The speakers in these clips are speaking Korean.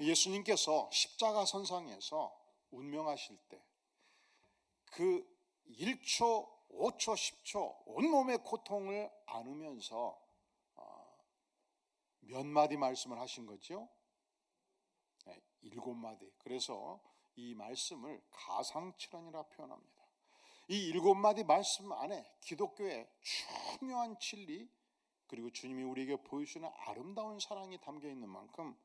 예수님께서 십자가 선상에서 운명하실 때 그 1초, 5초, 10초 온몸의 고통을 안으면서 몇 마디 말씀을 하신 거죠? 7마디. 그래서 이 말씀을 가상칠언이라 표현합니다. 이 7마디 말씀 안에 기독교의 중요한 진리, 그리고 주님이 우리에게 보여주시는 아름다운 사랑이 담겨 있는 만큼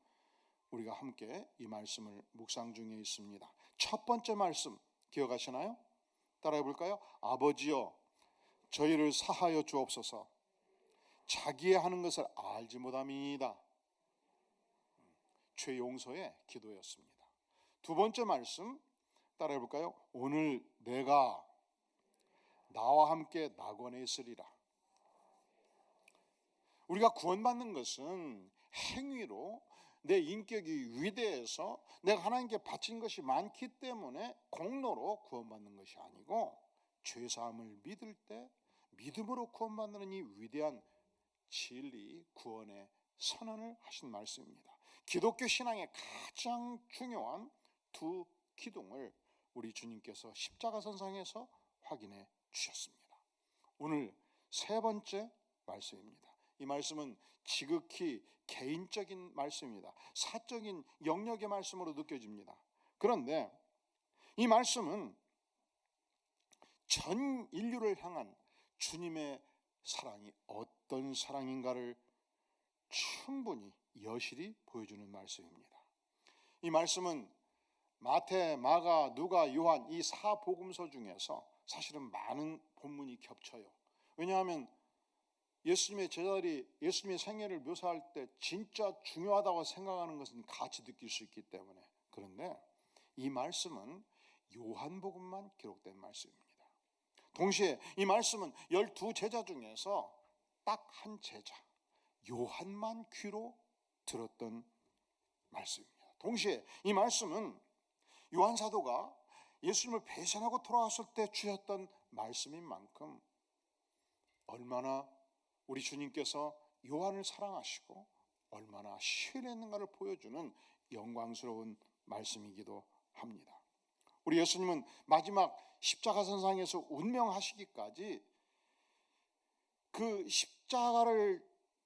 우리가 함께 이 말씀을 묵상 중에 있습니다. 첫 번째 말씀 기억하시나요? 따라해 볼까요? 아버지여 저희를 사하여 주옵소서. 자기의 하는 것을 알지 못함이니이다. 죄 용서의 기도였습니다. 두 번째 말씀 따라해 볼까요? 오늘 내가 나와 함께 낙원에 있으리라. 우리가 구원받는 것은 행위로 내 인격이 위대해서 내가 하나님께 바친 것이 많기 때문에 공로로 구원받는 것이 아니고 죄사함을 믿을 때 믿음으로 구원받는 이 위대한 진리, 구원의 선언을 하신 말씀입니다. 기독교 신앙의 가장 중요한 두 기둥을 우리 주님께서 십자가 선상에서 확인해 주셨습니다. 오늘 세 번째 말씀입니다. 이 말씀은 지극히 개인적인 말씀입니다. 사적인 영역의 말씀으로 느껴집니다. 그런데 이 말씀은 전 인류를 향한 주님의 사랑이 어떤 사랑인가를 충분히 여실히 보여주는 말씀입니다. 이 말씀은 마태, 마가, 누가, 요한 이 사복음서 중에서 사실은 많은 본문이 겹쳐요. 왜냐하면 예수님의 제자들이 예수님의 생애를 묘사할 때 진짜 중요하다고 생각하는 것은 같이 느낄 수 있기 때문에. 그런데 이 말씀은 요한복음만 기록된 말씀입니다. 동시에 이 말씀은 12 제자 중에서 딱 한 제자 요한만 귀로 들었던 말씀입니다. 동시에 이 말씀은 요한 사도가 예수님을 배신하고 돌아왔을 때 주셨던 말씀인 만큼 얼마나 우리 주님께서 요한을 사랑하시고 얼마나 신뢰했는가를 보여주는 영광스러운 말씀이기도 합니다. 우리 예수님은 마지막 십자가 선상에서 운명하시기까지 그 십자가를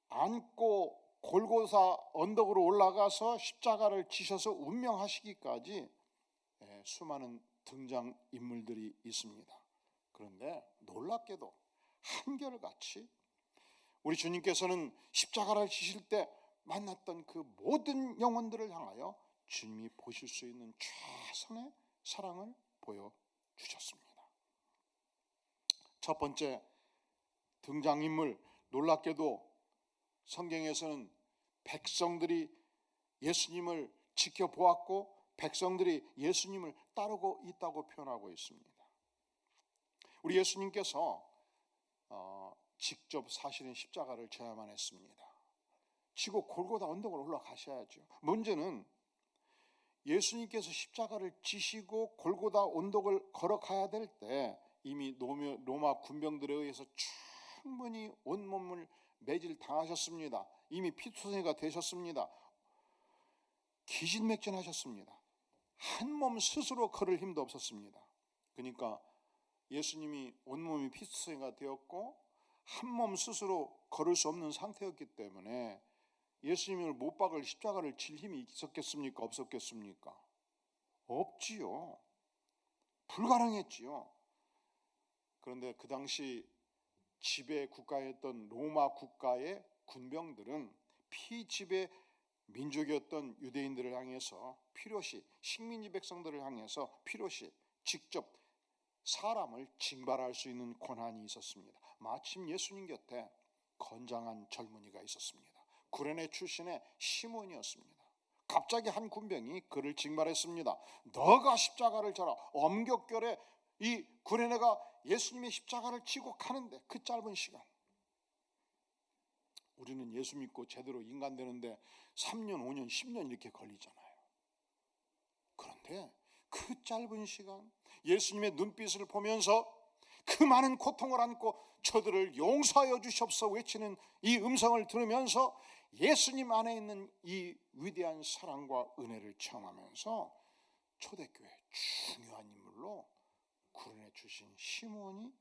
안고 골고사 언덕으로 올라가서 십자가를 지셔서 운명하시기까지 수많은 등장인물들이 있습니다. 그런데 놀랍게도 한결같이 우리 주님께서는 십자가를 지실 때 만났던 그 모든 영혼들을 향하여 주님이 보실 수 있는 최선의 사랑을 보여주셨습니다. 첫 번째 등장인물, 놀랍게도 성경에서는 백성들이 예수님을 지켜보았고 백성들이 예수님을 따르고 있다고 표현하고 있습니다. 우리 예수님께서 직접 사실은 십자가를 져야만 했습니다. 지고 골고다 언덕을 올라가셔야죠. 문제는 예수님께서 십자가를 지시고 골고다 언덕을 걸어가야 될 때 이미 로마 군병들에 의해서 충분히 온몸을 매질 당하셨습니다. 이미 피투성이가 되셨습니다. 기진맥진하셨습니다. 한 몸 스스로 걸을 힘도 없었습니다. 그러니까 예수님이 온몸이 피투성이가 되었고 한 몸 스스로 걸을 수 없는 상태였기 때문에 예수님을 못 박을 십자가를 질 힘이 있었겠습니까? 없었겠습니까? 없지요. 불가능했지요. 그런데 그 당시 지배 국가였던 로마 국가의 군병들은 피지배 민족이었던 유대인들을 향해서 필요시 식민지 백성들을 향해서 필요시 직접 사람을 징발할 수 있는 권한이 있었습니다. 마침 예수님 곁에 건장한 젊은이가 있었습니다. 구레네 출신의 시몬이었습니다. 갑자기 한 군병이 그를 징발했습니다. 너가 십자가를 져라. 엄격결에 이 구레네가 예수님의 십자가를 지고 가는데 그 짧은 시간, 우리는 예수 믿고 제대로 인간 되는데 3년, 5년, 10년 이렇게 걸리잖아요. 그런데 그 짧은 시간 예수님의 눈빛을 보면서 그 많은 고통을 안고 저들을 용서하여 주시옵소서 외치는 이 음성을 들으면서 예수님 안에 있는 이 위대한 사랑과 은혜를 체험하면서 초대교회 중요한 인물로 구원해 주신 시몬이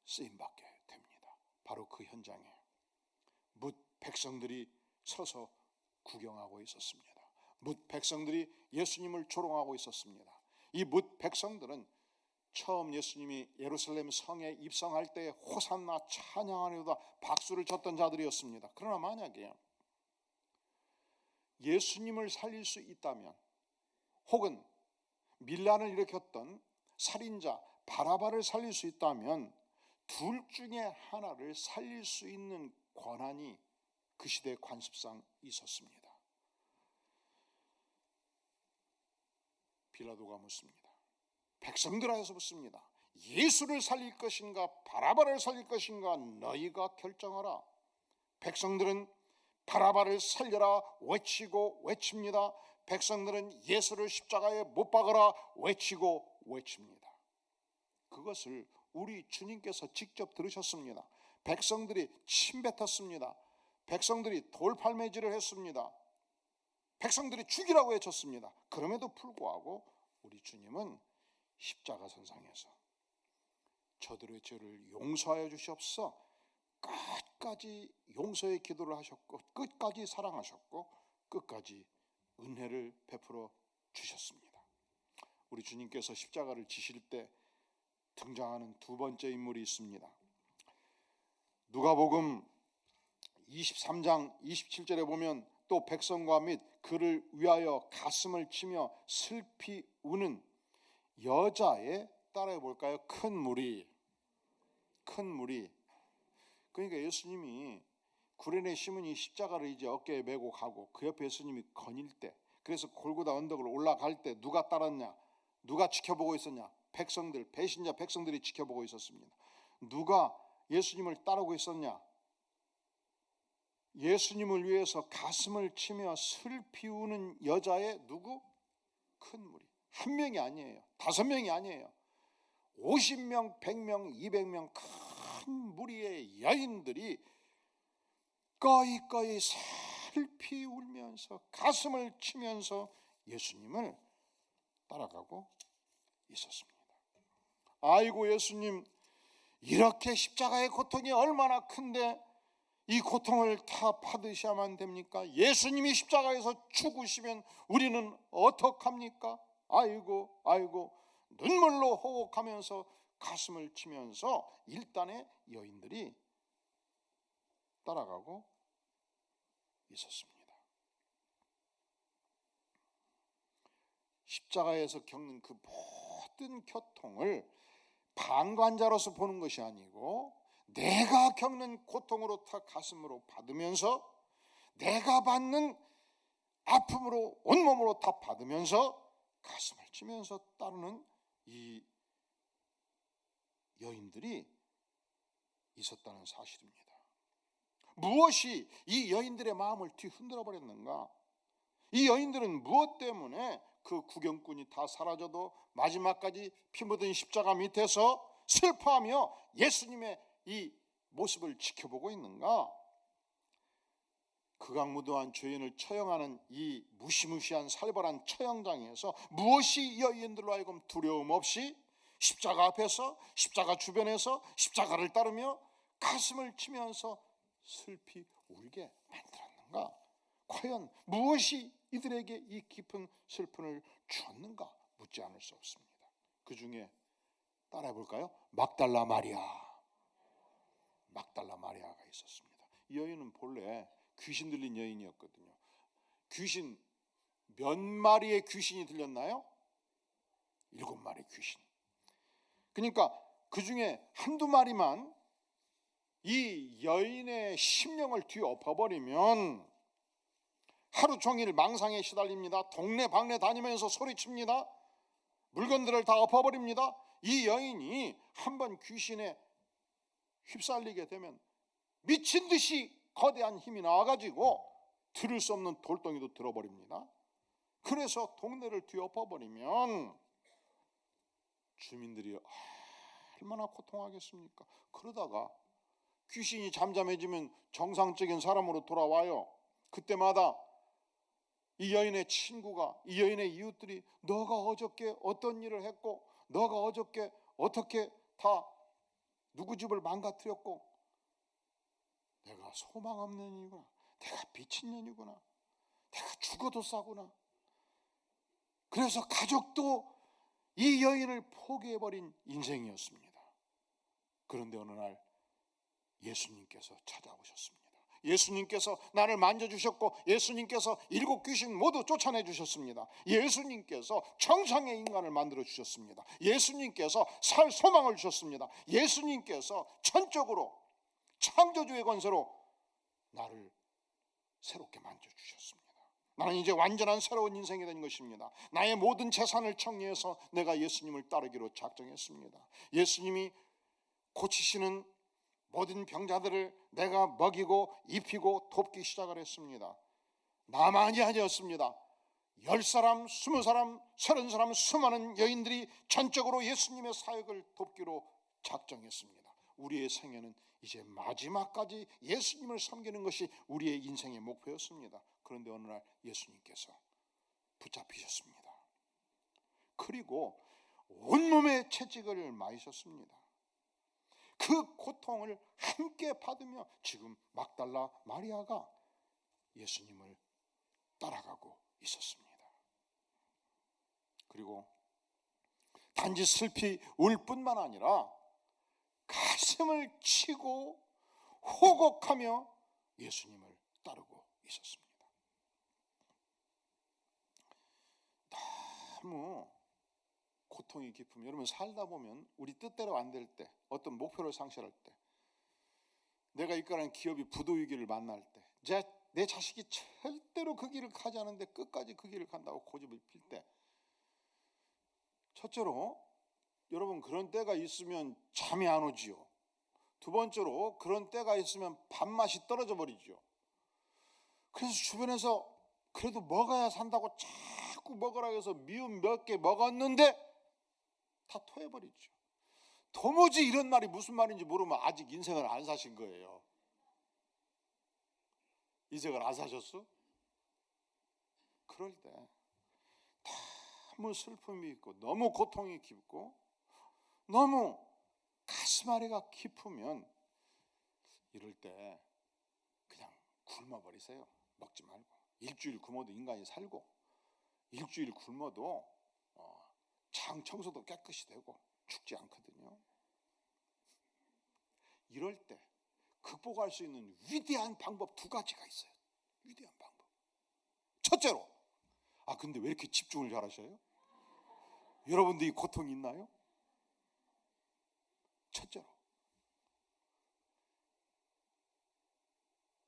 쓰임받게 됩니다. 바로 그 현장에 뭇 백성들이 서서 구경하고 있었습니다. 뭇 백성들이 예수님을 조롱하고 있었습니다. 이 뭇 백성들은 처음 예수님이 예루살렘 성에 입성할 때 호산나 찬양하려다 박수를 쳤던 자들이었습니다. 그러나 만약에 예수님을 살릴 수 있다면, 혹은 밀란을 일으켰던 살인자 바라바를 살릴 수 있다면 둘 중에 하나를 살릴 수 있는 권한이 그 시대 관습상 있었습니다. 빌라도가 묻습니다. 백성들 안에서 묻습니다. 예수를 살릴 것인가 바라바를 살릴 것인가 너희가 결정하라. 백성들은 바라바를 살려라 외치고 외칩니다. 백성들은 예수를 십자가에 못 박아라 외치고 외칩니다. 그것을 우리 주님께서 직접 들으셨습니다. 백성들이 침뱉었습니다. 백성들이 돌팔매질을 했습니다. 백성들이 죽이라고 외쳤습니다. 그럼에도 불구하고 우리 주님은 십자가 선상에서 저들의 죄를 용서하여 주시옵소서 끝까지 용서의 기도를 하셨고, 끝까지 사랑하셨고, 끝까지 은혜를 베풀어 주셨습니다. 우리 주님께서 십자가를 지실 때 등장하는 두 번째 인물이 있습니다. 누가복음 23장 27절에 보면 또 백성과 및 그를 위하여 가슴을 치며 슬피 우는 여자의, 따라해 볼까요? 큰 무리. 그러니까 예수님이 구레네 시몬이 십자가를 이제 어깨에 메고 가고 그 옆에 예수님이 거닐 때, 그래서 골고다 언덕을 올라갈 때 누가 따랐냐? 누가 지켜보고 있었냐? 백성들, 배신자 백성들이 지켜보고 있었습니다. 누가 예수님을 따르고 있었냐? 예수님을 위해서 가슴을 치며 슬피 우는 여자의 누구? 큰 무리. 한 명이 아니에요. 5명이 아니에요. 50명, 100명, 200명 큰 무리의 여인들이 꺼이 슬피 울면서 가슴을 치면서 예수님을 따라가고 있었습니다. 아이고 예수님, 이렇게 십자가의 고통이 얼마나 큰데 이 고통을 다 받으셔야만 됩니까? 예수님이 십자가에서 죽으시면 우리는 어떡합니까? 아이고 눈물로 호흡하면서 가슴을 치면서 일단의 여인들이 따라가고 있었습니다. 십자가에서 겪는 그 모든 고통을 방관자로서 보는 것이 아니고 내가 겪는 고통으로 다 가슴으로 받으면서 내가 받는 아픔으로 온몸으로 다 받으면서 가슴을 치면서 따르는 이 여인들이 있었다는 사실입니다. 무엇이 이 여인들의 마음을 뒤흔들어 버렸는가? 이 여인들은 무엇 때문에 그 구경꾼이 다 사라져도 마지막까지 피 묻은 십자가 밑에서 슬퍼하며 예수님의 이 모습을 지켜보고 있는가? 극악무도한 죄인을 처형하는 이 무시무시한 살벌한 처형장에서 무엇이 여인들로 하여금 두려움 없이 십자가 앞에서, 십자가 주변에서 십자가를 따르며 가슴을 치면서 슬피 울게 만들었는가? 과연 무엇이 이들에게 이 깊은 슬픔을 주었는가? 묻지 않을 수 없습니다. 그 중에 따라해 볼까요? 막달라 마리아가 있었습니다. 이 여인은 본래 귀신 들린 여인이었거든요. 귀신 몇 마리의 귀신이 들렸나요? 7마리 귀신. 그러니까 그 중에 한두 마리만 이 여인의 심령을 뒤엎어버리면 하루 종일 망상에 시달립니다. 동네 방네 다니면서 소리칩니다. 물건들을 다 엎어버립니다. 이 여인이 한번 귀신에 휩쓸리게 되면 미친 듯이 거대한 힘이 나와가지고 들을 수 없는 돌덩이도 들어버립니다. 그래서 동네를 뒤엎어버리면 주민들이 얼마나 고통하겠습니까? 그러다가 귀신이 잠잠해지면 정상적인 사람으로 돌아와요. 그때마다 이 여인의 친구가, 이 여인의 이웃들이 너가 어저께 어떤 일을 했고, 너가 어저께 어떻게 다 누구 집을 망가뜨렸고, 내가 소망 없는 년이구나, 내가 미친 년이구나, 내가 죽어도 싸구나. 그래서 가족도 이 여인을 포기해버린 인생이었습니다. 그런데 어느 날 예수님께서 찾아오셨습니다. 예수님께서 나를 만져주셨고, 예수님께서 7 귀신 모두 쫓아내 주셨습니다. 예수님께서 정상의 인간을 만들어 주셨습니다. 예수님께서 살 소망을 주셨습니다. 예수님께서 전적으로 창조주의 권세로 나를 새롭게 만져주셨습니다. 나는 이제 완전한 새로운 인생이 된 것입니다. 나의 모든 재산을 정리해서 내가 예수님을 따르기로 작정했습니다. 예수님이 고치시는 모든 병자들을 내가 먹이고 입히고 돕기 시작을 했습니다. 나만이 아니었습니다. 10사람, 20사람, 30사람 수많은 여인들이 전적으로 예수님의 사역을 돕기로 작정했습니다. 우리의 생애는 이제 마지막까지 예수님을 섬기는 것이 우리의 인생의 목표였습니다. 그런데 어느 날 예수님께서 붙잡히셨습니다. 그리고 온몸에 채찍을 맞으셨습니다. 그 고통을 함께 받으며 지금 막달라 마리아가 예수님을 따라가고 있었습니다. 그리고 단지 슬피 울 뿐만 아니라 가슴을 치고 호곡하며 예수님을 따르고 있었습니다. 너무 고통이 깊으면, 여러분 살다 보면 우리 뜻대로 안 될 때, 어떤 목표를 상실할 때, 내가 이끌어가는 기업이 부도위기를 만날 때, 내 자식이 절대로 그 길을 가지 않은데 끝까지 그 길을 간다고 고집을 필 때, 첫째로 여러분 그런 때가 있으면 잠이 안 오지요. 두 번째로 그런 때가 있으면 밥맛이 떨어져 버리죠. 그래서 주변에서 그래도 먹어야 산다고 자꾸 먹으라고 해서 미음 몇 개 먹었는데 다 토해버리죠. 도무지 이런 말이 무슨 말인지 모르면 아직 인생을 안 사신 거예요. 인생을 안 사셨어? 그럴 때 너무 슬픔이 있고 너무 고통이 깊고 너무 가슴 아래가 깊으면 이럴 때 그냥 굶어버리세요. 먹지 말고. 일주일 굶어도 인간이 살고, 일주일 굶어도 장 청소도 깨끗이 되고 죽지 않거든요. 이럴 때 극복할 수 있는 위대한 방법 2가지가 있어요. 위대한 방법. 첫째로, 근데 왜 이렇게 집중을 잘하셔요? 여러분들이 고통이 있나요? 첫째로,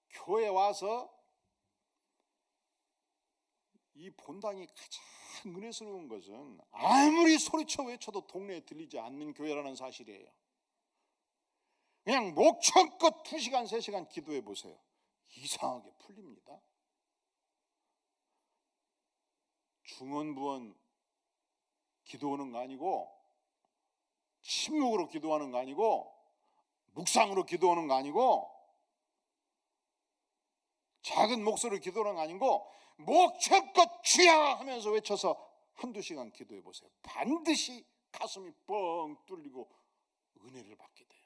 교회 와서 이 본당이 가장 은혜스러운 것은 아무리 소리쳐 외쳐도 동네에 들리지 않는 교회라는 사실이에요. 그냥 목청껏 2시간, 3시간 기도해 보세요. 이상하게 풀립니다. 중언부언 기도하는 거 아니고, 침묵으로 기도하는 거 아니고, 묵상으로 기도하는 거 아니고, 작은 목소리로 기도하는 거 아니고, 목청껏 주야 하면서 외쳐서 1-2시간 기도해 보세요. 반드시 가슴이 뻥 뚫리고 은혜를 받게 돼요.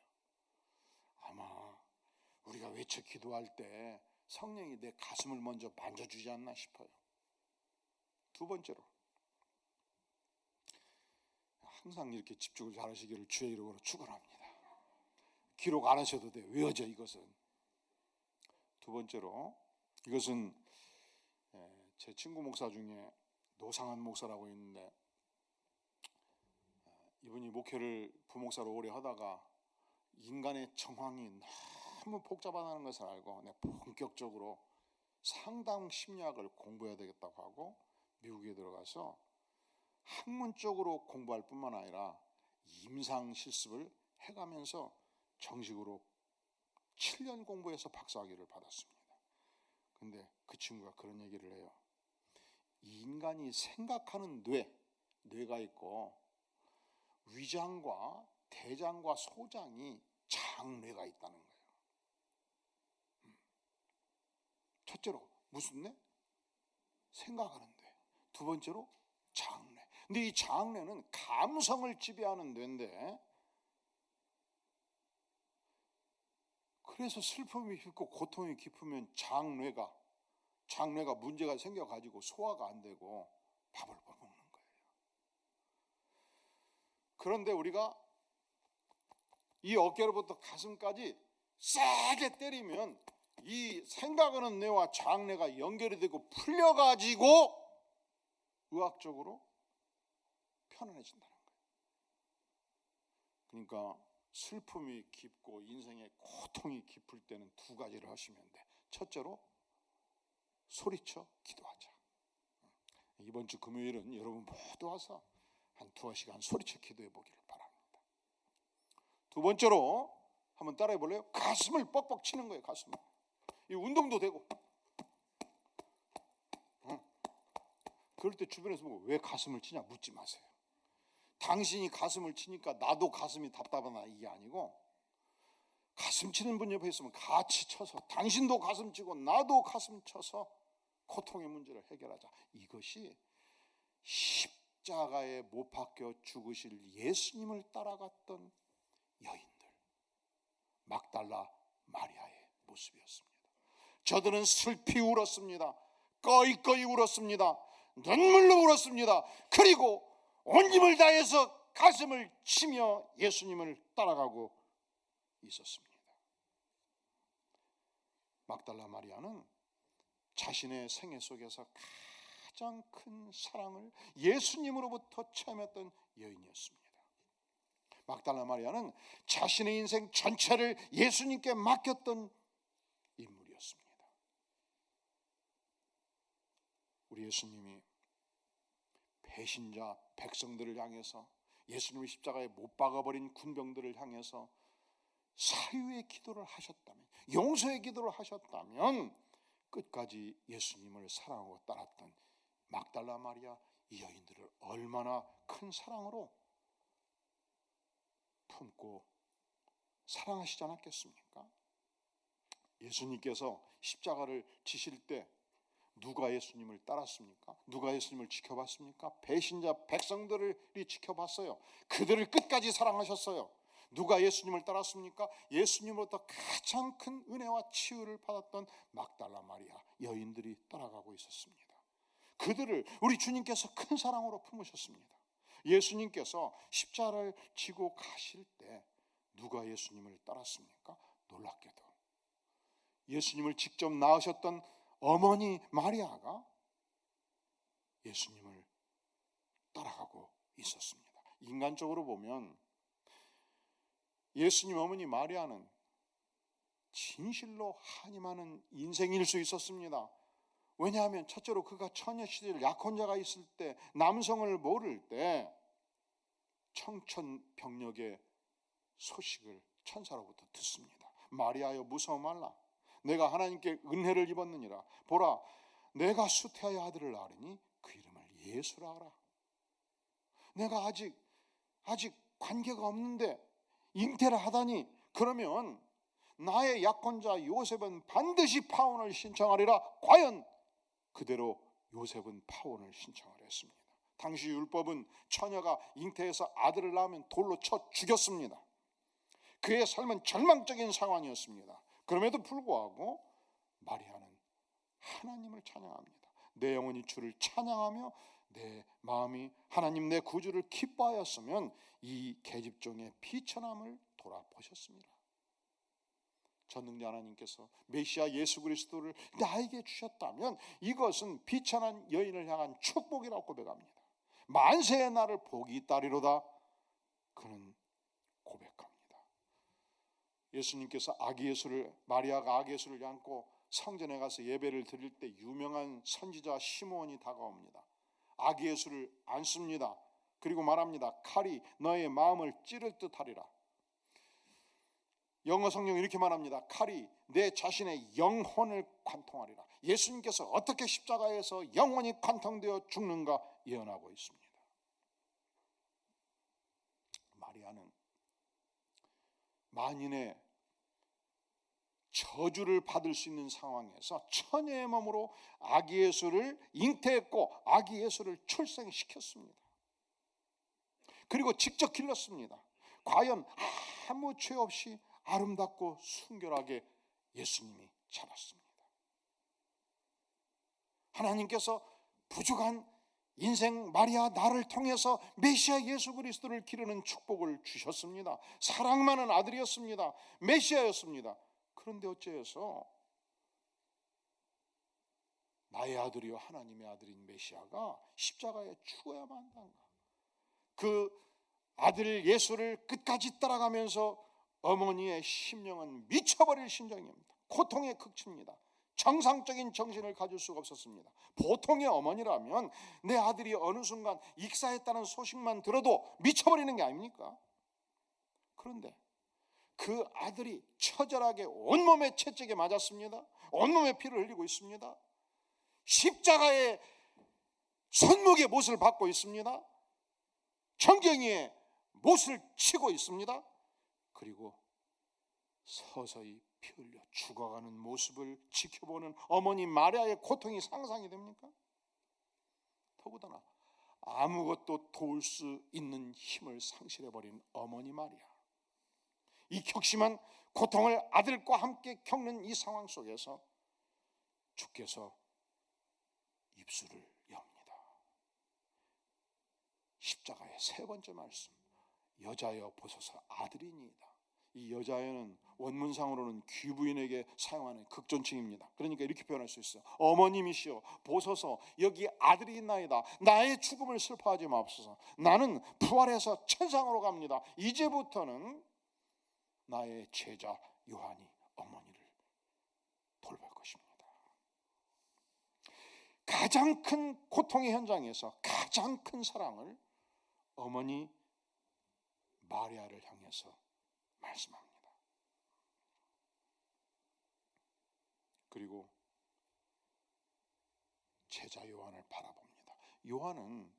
아마 우리가 외쳐 기도할 때 성령이 내 가슴을 먼저 만져주지 않나 싶어요. 두 번째로, 항상 이렇게 집중을 잘하시기를 주의 이름으로 축원합니다. 기록 안 하셔도 돼요. 외워져 이것은. 두 번째로, 이것은 제 친구 목사 중에 노상한 목사라고 있는데, 이분이 목회를 부목사로 오래 하다가 인간의 정황이 너무 복잡하다는 것을 알고 본격적으로 상담 심리학을 공부해야 되겠다고 하고 미국에 들어가서 학문적으로 공부할 뿐만 아니라 임상 실습을 해가면서 정식으로 7년 공부해서 박사학위를 받았습니다. 근데 그 친구가 그런 얘기를 해요. 인간이 생각하는 뇌가 있고, 위장과 대장과 소장이 장뇌가 있다는 거예요. 첫째로 무슨 뇌? 생각하는 뇌. 두 번째로 장뇌. 근데 이 장뇌는 감성을 지배하는 뇌인데, 그래서 슬픔이 깊고 고통이 깊으면 장뇌가 문제가 생겨가지고 소화가 안 되고 밥을 못 먹는 거예요. 그런데 우리가 이 어깨로부터 가슴까지 세게 때리면 이 생각하는 뇌와 장뇌가 연결이 되고 풀려가지고 의학적으로 편안해진다는 거예요. 그러니까 슬픔이 깊고 인생의 고통이 깊을 때는 두 가지를 하시면 돼. 첫째로 소리쳐 기도하자. 이번 주 금요일은 여러분 모두 와서 한 2시간 소리쳐 기도해 보기를 바랍니다. 두 번째로 한번 따라해 볼래요? 가슴을 뻑뻑 치는 거예요. 가슴을. 이 운동도 되고. 그럴 때 주변에서 보고 왜 가슴을 치냐 묻지 마세요. 당신이 가슴을 치니까 나도 가슴이 답답하나 이게 아니고, 가슴 치는 분 옆에 있으면 같이 쳐서 당신도 가슴 치고 나도 가슴 쳐서 고통의 문제를 해결하자. 이것이 십자가에 못 박혀 죽으실 예수님을 따라갔던 여인들, 막달라 마리아의 모습이었습니다. 저들은 슬피 울었습니다. 꺼이꺼이 울었습니다. 눈물로 울었습니다. 그리고 온 힘을 다해서 가슴을 치며 예수님을 따라가고 있었습니다. 막달라 마리아는 자신의 생애 속에서 가장 큰 사랑을 예수님으로부터 체험했던 여인이었습니다. 막달라 마리아는 자신의 인생 전체를 예수님께 맡겼던 인물이었습니다. 우리 예수님이 배신자 백성들을 향해서, 예수님을 십자가에 못 박아버린 군병들을 향해서 사유의 기도를 하셨다면, 용서의 기도를 하셨다면 끝까지 예수님을 사랑하고 따랐던 막달라 마리아 이 여인들을 얼마나 큰 사랑으로 품고 사랑하시지 않았겠습니까? 예수님께서 십자가를 지실 때 누가 예수님을 따랐습니까? 누가 예수님을 지켜봤습니까? 배신자 백성들이 지켜봤어요. 그들을 끝까지 사랑하셨어요. 누가 예수님을 따랐습니까? 예수님으로부터 가장 큰 은혜와 치유를 받았던 막달라 마리아 여인들이 따라가고 있었습니다. 그들을 우리 주님께서 큰 사랑으로 품으셨습니다. 예수님께서 십자가를 지고 가실 때 누가 예수님을 따랐습니까? 놀랍게도 예수님을 직접 낳으셨던 어머니 마리아가 예수님을 따라가고 있었습니다. 인간적으로 보면 예수님 어머니 마리아는 진실로 한이 많은 인생일 수 있었습니다. 왜냐하면 첫째로 그가 처녀 시절 약혼자가 있을 때, 남성을 모를 때 청천벽력의 소식을 천사로부터 듣습니다. 마리아여 무서워 말라. 내가 하나님께 은혜를 입었느니라. 보라, 내가 수태하여 아들을 낳으리니 그 이름을 예수라 하라. 내가 아직 관계가 없는데 잉태를 하다니, 그러면 나의 약혼자 요셉은 반드시 파혼을 신청하리라. 과연 그대로 요셉은 파혼을 신청을 했습니다. 당시 율법은 처녀가 잉태해서 아들을 낳으면 돌로 쳐 죽였습니다. 그의 삶은 절망적인 상황이었습니다. 그럼에도 불구하고 마리아는 하나님을 찬양합니다. 내 영혼이 주를 찬양하며 내 마음이 하나님 내 구주를 기뻐하였으면 이 계집종의 비천함을 돌아보셨습니다. 전능자 하나님께서 메시아 예수 그리스도를 나에게 주셨다면 이것은 비천한 여인을 향한 축복이라고 고백합니다. 만세의 날을 복이 있다리로다. 그는 고백합니다. 예수님께서 마리아가 아기 예수를 안고 성전에 가서 예배를 드릴 때 유명한 선지자 시므온이 다가옵니다. 아기 예수를 안습니다. 그리고 말합니다. 칼이 너의 마음을 찌를 듯하리라. 영어 성경이 이렇게 말합니다. 칼이 내 자신의 영혼을 관통하리라. 예수님께서 어떻게 십자가에서 영혼이 관통되어 죽는가 예언하고 있습니다. 마리아는 만인의 저주를 받을 수 있는 상황에서 처녀의 몸으로 아기 예수를 잉태했고 아기 예수를 출생시켰습니다. 그리고 직접 길렀습니다. 과연 아무 죄 없이 아름답고 순결하게 예수님이 자랐습니다. 하나님께서 부족한 인생 마리아 나를 통해서 메시아 예수 그리스도를 기르는 축복을 주셨습니다. 사랑 많은 아들이었습니다. 메시아였습니다. 그런데 어째서 나의 아들이요 하나님의 아들인 메시아가 십자가에 죽어야만 한단가? 그 아들 예수를 끝까지 따라가면서 어머니의 심령은 미쳐버릴 심정입니다. 고통의 극치입니다. 정상적인 정신을 가질 수가 없었습니다. 보통의 어머니라면 내 아들이 어느 순간 익사했다는 소식만 들어도 미쳐버리는 게 아닙니까? 그런데 그 아들이 처절하게 온몸에 채찍에 맞았습니다. 온몸에 피를 흘리고 있습니다. 십자가의 손목에 못을 박고 있습니다. 정경이에 못을 치고 있습니다. 그리고 서서히 피 흘려 죽어가는 모습을 지켜보는 어머니 마리아의 고통이 상상이 됩니까? 더구나 아무것도 도울 수 있는 힘을 상실해버린 어머니 마리아, 이 격심한 고통을 아들과 함께 겪는 이 상황 속에서 주께서 입술을 엽니다. 십자가의 세 번째 말씀, 여자여 보소서 아들이니이다. 이 여자여는 원문상으로는 귀부인에게 사용하는 극존칭입니다. 그러니까 이렇게 표현할 수 있어요. 어머님이시여 보소서 여기 아들이 있나이다. 나의 죽음을 슬퍼하지 마옵소서. 나는 부활해서 천상으로 갑니다. 이제부터는 나의 제자 요한이 어머니를 돌볼 것입니다. 가장 큰 고통의 현장에서 가장 큰 사랑을 어머니 마리아를 향해서 말씀합니다. 그리고 제자 요한을 바라봅니다. 요한은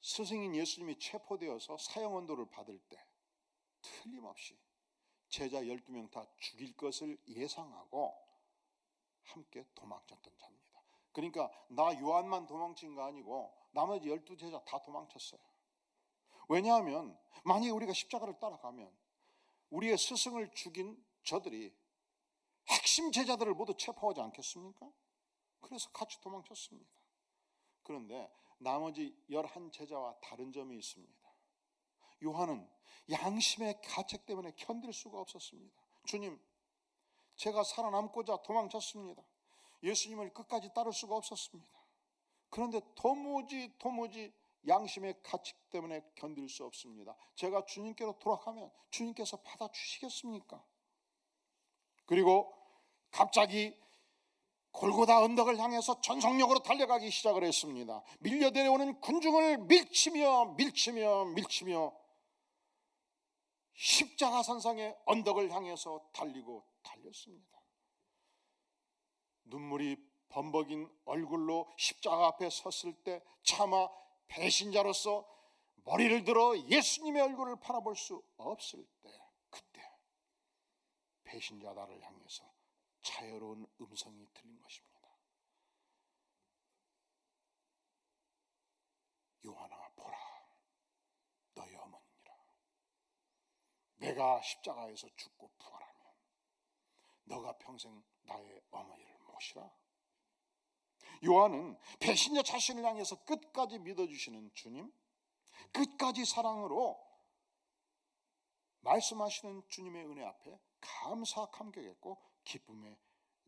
스승인 예수님이 체포되어서 사형언도를 받을 때 틀림없이 제자 12명 다 죽일 것을 예상하고 함께 도망쳤던 자입니다. 그러니까 나 요한만 도망친 거 아니고 나머지 12제자 다 도망쳤어요. 왜냐하면 만약에 우리가 십자가를 따라가면 우리의 스승을 죽인 저들이 핵심 제자들을 모두 체포하지 않겠습니까? 그래서 같이 도망쳤습니다. 그런데 나머지 11제자와 다른 점이 있습니다. 요한은 양심의 가책 때문에 견딜 수가 없었습니다. 주님, 제가 살아남고자 도망쳤습니다. 예수님을 끝까지 따를 수가 없었습니다. 그런데 도무지 양심의 가책 때문에 견딜 수 없습니다. 제가 주님께로 돌아가면 주님께서 받아주시겠습니까? 그리고 갑자기 골고다 언덕을 향해서 전속력으로 달려가기 시작을 했습니다. 밀려 내려오는 군중을 밀치며 십자가 산상의 언덕을 향해서 달렸습니다. 눈물이 범벅인 얼굴로 십자가 앞에 섰을 때 차마 배신자로서 머리를 들어 예수님의 얼굴을 바라볼 수 없을 때, 그때 배신자다를 향해서 자유로운 음성이 들린 것입니다. 요한아 보라, 너의 어머니니라. 내가 십자가에서 죽고 부활하면 너가 평생 나의 어머니를 모시라. 요한은 배신자 자신을 향해서 끝까지 믿어주시는 주님, 끝까지 사랑으로 말씀하시는 주님의 은혜 앞에 감격했고 기쁨의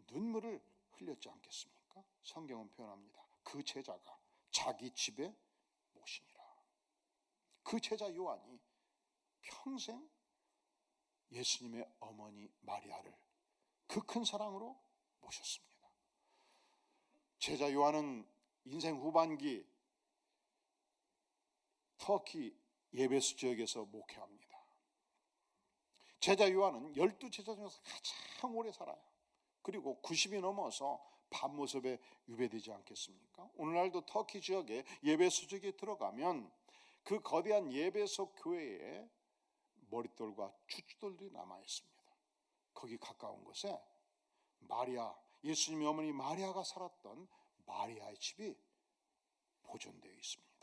눈물을 흘렸지 않겠습니까? 성경은 표현합니다. 그 제자가 자기 집에 모시니라. 그 제자 요한이 평생 예수님의 어머니 마리아를 그 큰 사랑으로 모셨습니다. 제자 요한은 인생 후반기 터키 예베스 지역에서 목회합니다. 제자 요한은 12제자 중에서 가장 오래 살아요. 그리고 90이 넘어서 밤모습에 유배되지 않겠습니까? 오늘날도 터키 지역에 예베소 지역에 들어가면 그 거대한 예베소 교회에 머릿돌과 추추돌들이 남아 있습니다. 거기 가까운 곳에 마리아, 예수님의 어머니 마리아가 살았던 마리아의 집이 보존되어 있습니다.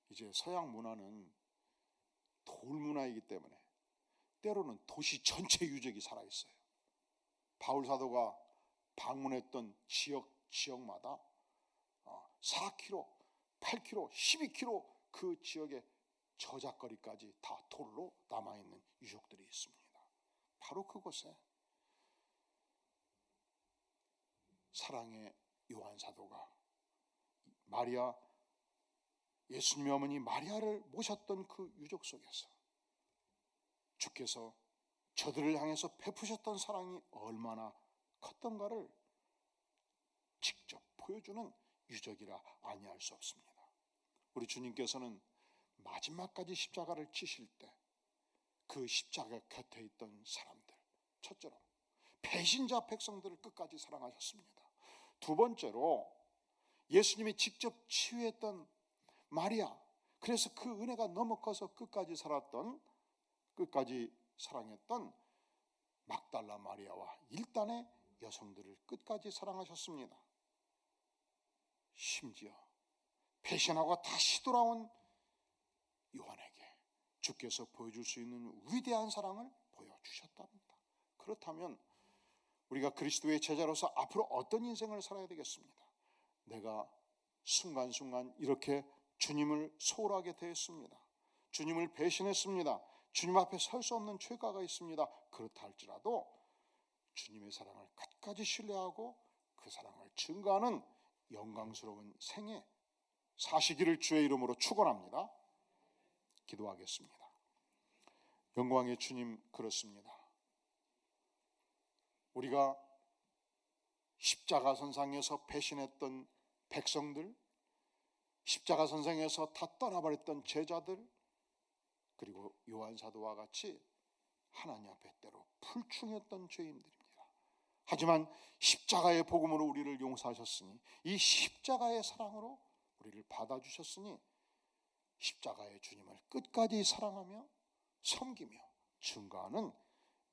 이제 서양 문화는 돌 문화이기 때문에 때로는 도시 전체 유적이 살아있어요. 바울 사도가 방문했던 지역마다 4km, 8km, 12km 그 지역의 저작거리까지 다 돌로 남아있는 유적들이 있습니다. 바로 그곳에 사랑의 요한 사도가 마리아, 예수님의 어머니 마리아를 모셨던 그 유적 속에서 주께서 저들을 향해서 베푸셨던 사랑이 얼마나 컸던가를 직접 보여주는 유적이라 아니할 수 없습니다. 우리 주님께서는 마지막까지 십자가를 지실 때 그 십자가 곁에 있던 사람들, 첫째로 배신자 백성들을 끝까지 사랑하셨습니다. 두 번째로 예수님이 직접 치유했던 마리아, 그래서 그 은혜가 너무 커서 끝까지 사랑했던 막달라 마리아와 일단의 여성들을 끝까지 사랑하셨습니다. 심지어 배신하고 다시 돌아온 요한에게 주께서 보여줄 수 있는 위대한 사랑을 보여주셨답니다. 그렇다면 우리가 그리스도의 제자로서 앞으로 어떤 인생을 살아야 되겠습니다. 내가 순간순간 이렇게 주님을 소홀하게 대했습니다. 주님을 배신했습니다. 주님 앞에 설 수 없는 죄가가 있습니다. 그렇다 할지라도 주님의 사랑을 끝까지 신뢰하고 그 사랑을 증거하는 영광스러운 생애 사시기를 주의 이름으로 축원합니다. 기도하겠습니다. 영광의 주님, 그렇습니다. 우리가 십자가 선상에서 배신했던 백성들, 십자가 선상에서 다 떠나버렸던 제자들, 그리고 요한 사도와 같이 하나님 앞에 때로 불충했던 죄인들입니다. 하지만 십자가의 복음으로 우리를 용서하셨으니, 이 십자가의 사랑으로 우리를 받아주셨으니 십자가의 주님을 끝까지 사랑하며 섬기며 증거하는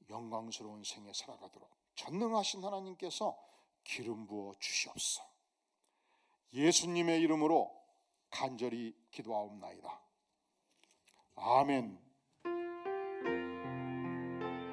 영광스러운 생에 살아가도록 전능하신 하나님께서 기름 부어 주시옵소서. 예수님의 이름으로 간절히 기도하옵나이다. 아멘.